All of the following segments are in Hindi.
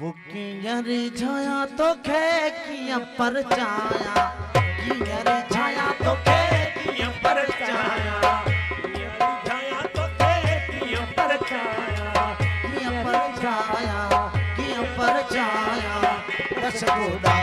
वो किया रिझाया तो खे किया पर चाया, किया रिझाया तो खे किया पर चाया, किया रिझाया तो खे किया पर चाया, किया पर चाया, किया पर चाया रस गोदा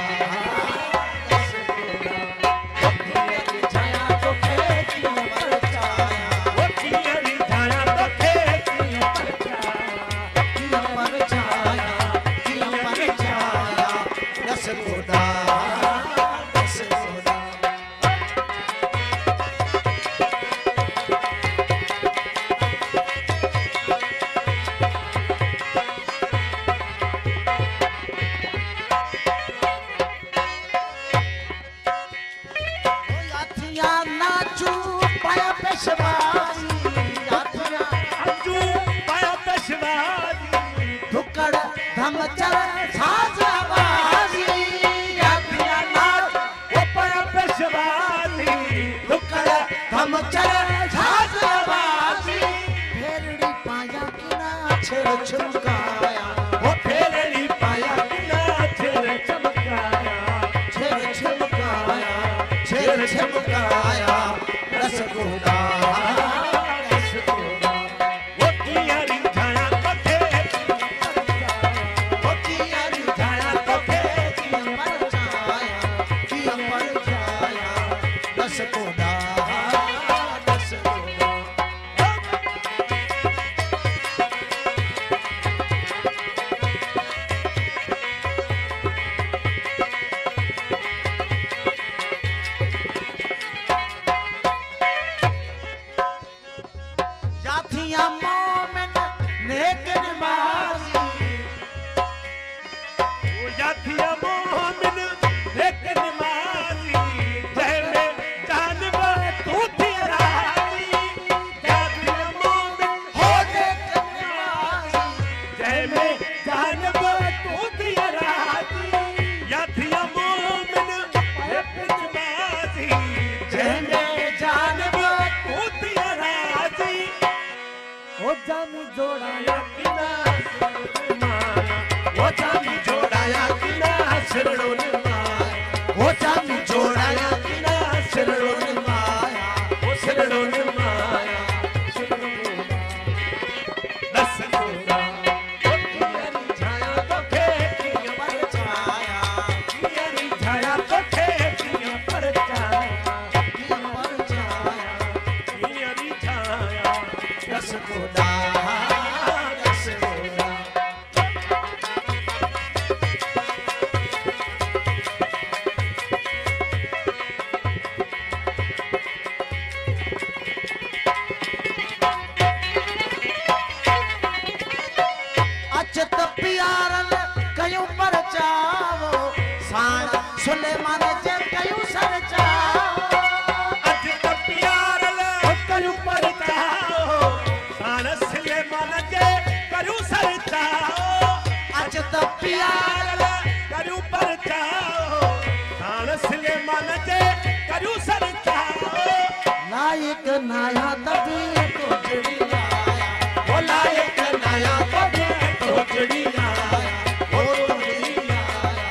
लायक नाया तभी तो जड़ी आया, वो लायक नाया तभी तो जड़ी आया, वो जड़ी आया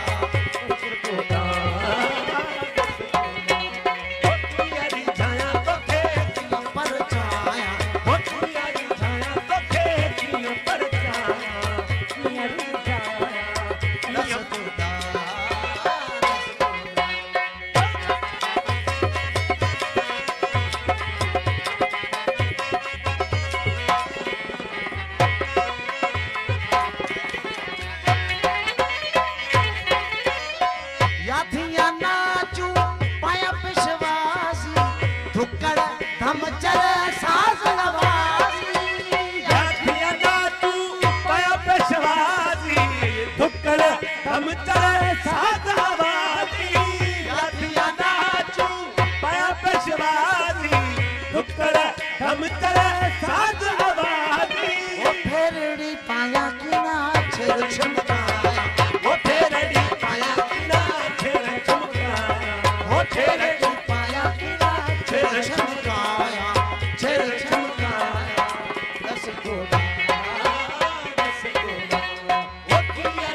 किया रिझाया तो खे किया पर चाया, वो किया रिझाया तो खे किया पर चाया, किया रिझाया रस गोदा हम चले साथ आबादी, वो फेरड़ी पाया कि ना छेड़ चमकाया, वो फेरड़ी पाया कि ना छेड़ चमकाया, वो फेरड़ी पाया कि ना छेड़ चमकाया, छेड़ चमकाया रस गोदा वो किया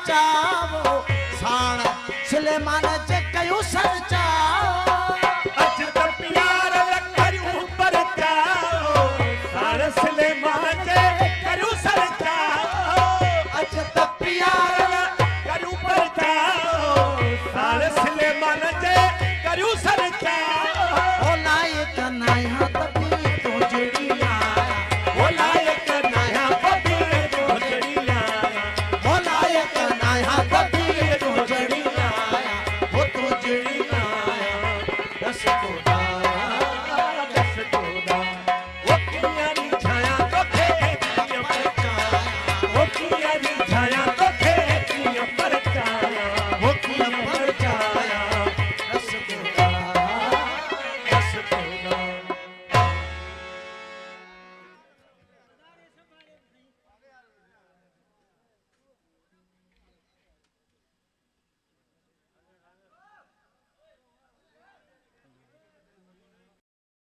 सरचावो साण सुलेमान जे कयो सरचावो